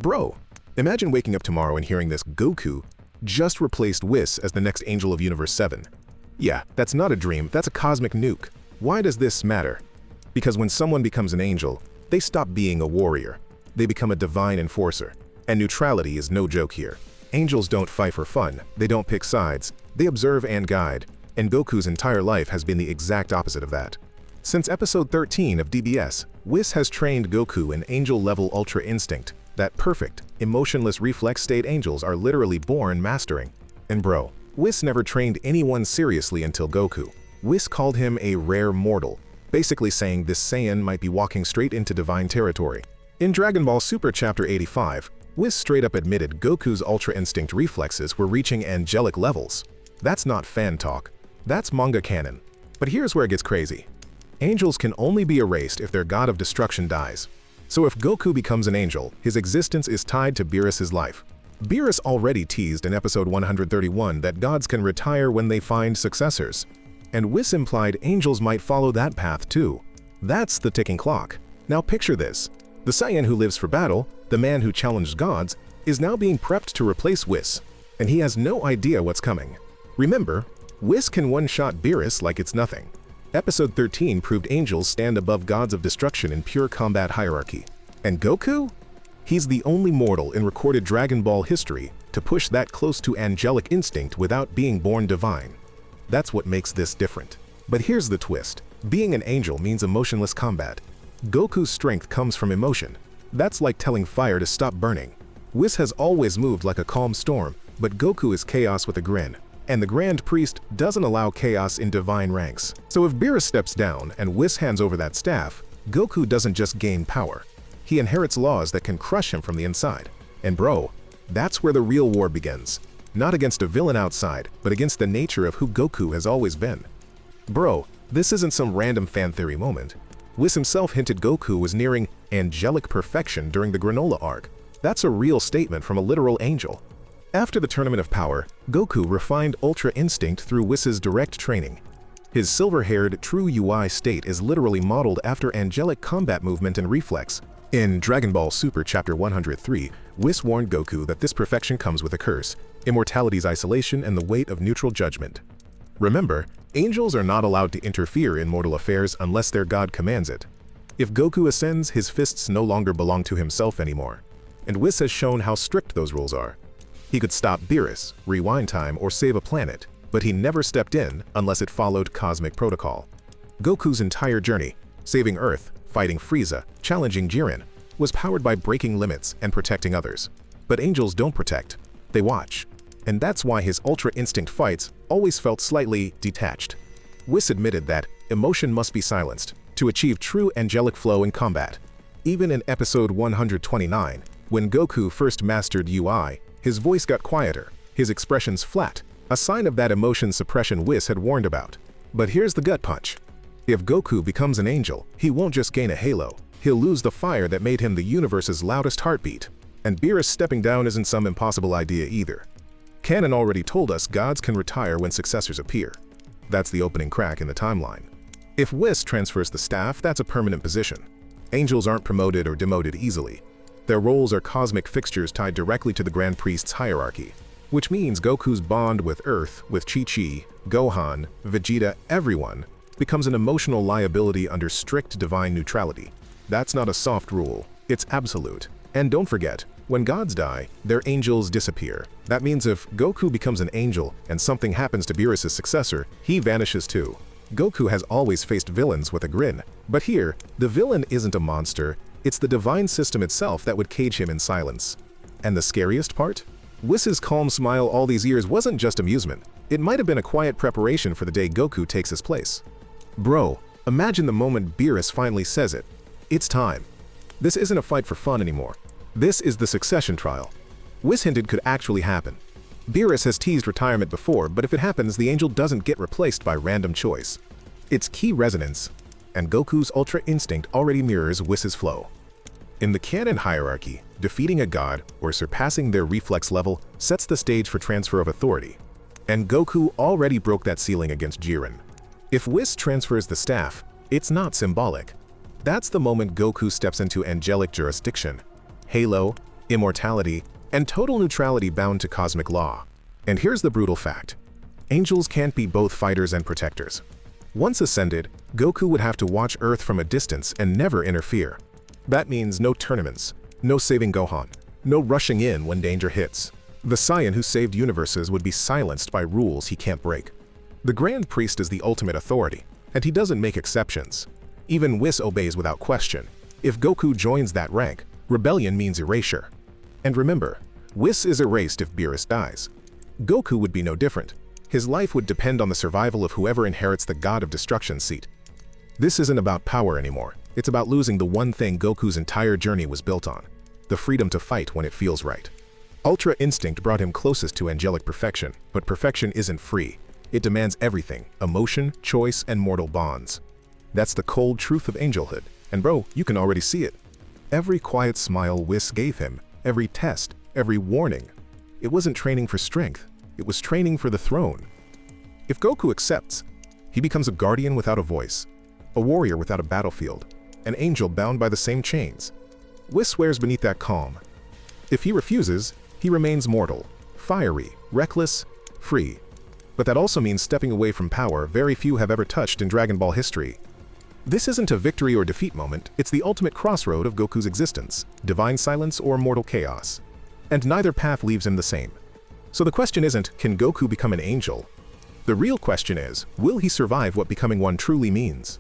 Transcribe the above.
Bro, imagine waking up tomorrow and hearing this: Goku just replaced Whis as the next Angel of Universe 7. Yeah, that's not a dream, that's a cosmic nuke. Why does this matter? Because when someone becomes an angel, they stop being a warrior. They become a divine enforcer. And neutrality is no joke here. Angels don't fight for fun, they don't pick sides, they observe and guide. And Goku's entire life has been the exact opposite of that. Since episode 13 of DBS, Whis has trained Goku in angel-level Ultra Instinct, that perfect, emotionless reflex state angels are literally born mastering. And bro, Whis never trained anyone seriously until Goku. Whis called him a rare mortal, basically saying this Saiyan might be walking straight into divine territory. In Dragon Ball Super Chapter 85, Whis straight up admitted Goku's Ultra Instinct reflexes were reaching angelic levels. That's not fan talk, that's manga canon. But here's where it gets crazy. Angels can only be erased if their god of destruction dies. So if Goku becomes an angel, his existence is tied to Beerus's life. Beerus already teased in episode 131 that gods can retire when they find successors. And Whis implied angels might follow that path too. That's the ticking clock. Now picture this. The Saiyan who lives for battle, the man who challenged gods, is now being prepped to replace Whis. And he has no idea what's coming. Remember, Whis can one-shot Beerus like it's nothing. Episode 13 proved angels stand above gods of destruction in pure combat hierarchy. And Goku? He's the only mortal in recorded Dragon Ball history to push that close to angelic instinct without being born divine. That's what makes this different. But here's the twist. Being an angel means emotionless combat. Goku's strength comes from emotion. That's like telling fire to stop burning. Whis has always moved like a calm storm, but Goku is chaos with a grin. And the Grand Priest doesn't allow chaos in divine ranks. So if Beerus steps down and Whis hands over that staff, Goku doesn't just gain power. He inherits laws that can crush him from the inside. And bro, that's where the real war begins. Not against a villain outside, but against the nature of who Goku has always been. Bro, this isn't some random fan theory moment. Whis himself hinted Goku was nearing angelic perfection during the Granola arc. That's a real statement from a literal angel. After the Tournament of Power, Goku refined Ultra Instinct through Whis' direct training. His silver-haired, true UI state is literally modeled after angelic combat movement and reflex. In Dragon Ball Super Chapter 103, Whis warned Goku that this perfection comes with a curse, immortality's isolation and the weight of neutral judgment. Remember, angels are not allowed to interfere in mortal affairs unless their god commands it. If Goku ascends, his fists no longer belong to himself anymore. And Whis has shown how strict those rules are. He could stop Beerus, rewind time, or save a planet, but he never stepped in unless it followed cosmic protocol. Goku's entire journey, saving Earth, fighting Frieza, challenging Jiren, was powered by breaking limits and protecting others. But angels don't protect, they watch. And that's why his Ultra Instinct fights always felt slightly detached. Whis admitted that emotion must be silenced to achieve true angelic flow in combat. Even in episode 129, when Goku first mastered UI, his voice got quieter, his expressions flat, a sign of that emotion suppression Whis had warned about. But here's the gut punch. If Goku becomes an angel, he won't just gain a halo, he'll lose the fire that made him the universe's loudest heartbeat. And Beerus stepping down isn't some impossible idea either. Canon already told us gods can retire when successors appear. That's the opening crack in the timeline. If Whis transfers the staff, that's a permanent position. Angels aren't promoted or demoted easily. Their roles are cosmic fixtures tied directly to the Grand Priest's hierarchy, which means Goku's bond with Earth, with Chi-Chi, Gohan, Vegeta, everyone, becomes an emotional liability under strict divine neutrality. That's not a soft rule, it's absolute. And don't forget, when gods die, their angels disappear. That means if Goku becomes an angel and something happens to Beerus' successor, he vanishes too. Goku has always faced villains with a grin, but here, the villain isn't a monster, it's the divine system itself that would cage him in silence. And the scariest part? Whis' calm smile all these years wasn't just amusement. It might have been a quiet preparation for the day Goku takes his place. Bro, imagine the moment Beerus finally says it. It's time. This isn't a fight for fun anymore. This is the succession trial. Whis hinted could actually happen. Beerus has teased retirement before, but if it happens, the angel doesn't get replaced by random choice. It's key resonance. And Goku's Ultra Instinct already mirrors Whis' flow. In the canon hierarchy, defeating a god or surpassing their reflex level sets the stage for transfer of authority. And Goku already broke that ceiling against Jiren. If Whis transfers the staff, it's not symbolic. That's the moment Goku steps into angelic jurisdiction. Halo, immortality, and total neutrality bound to cosmic law. And here's the brutal fact. Angels can't be both fighters and protectors. Once ascended, Goku would have to watch Earth from a distance and never interfere. That means no tournaments, no saving Gohan, no rushing in when danger hits. The Saiyan who saved universes would be silenced by rules he can't break. The Grand Priest is the ultimate authority, and he doesn't make exceptions. Even Whis obeys without question. If Goku joins that rank, rebellion means erasure. And remember, Whis is erased if Beerus dies. Goku would be no different. His life would depend on the survival of whoever inherits the God of Destruction seat. This isn't about power anymore. It's about losing the one thing Goku's entire journey was built on: the freedom to fight when it feels right. Ultra Instinct brought him closest to angelic perfection, but perfection isn't free. It demands everything: emotion, choice, and mortal bonds. That's the cold truth of angelhood. And bro, you can already see it. Every quiet smile Whis gave him, every test, every warning. It wasn't training for strength. It was training for the throne. If Goku accepts, he becomes a guardian without a voice, a warrior without a battlefield, an angel bound by the same chains. Whis swears beneath that calm. If he refuses, he remains mortal, fiery, reckless, free. But that also means stepping away from power very few have ever touched in Dragon Ball history. This isn't a victory or defeat moment, it's the ultimate crossroad of Goku's existence: divine silence or mortal chaos. And neither path leaves him the same. So the question isn't, can Goku become an angel? The real question is, will he survive what becoming one truly means?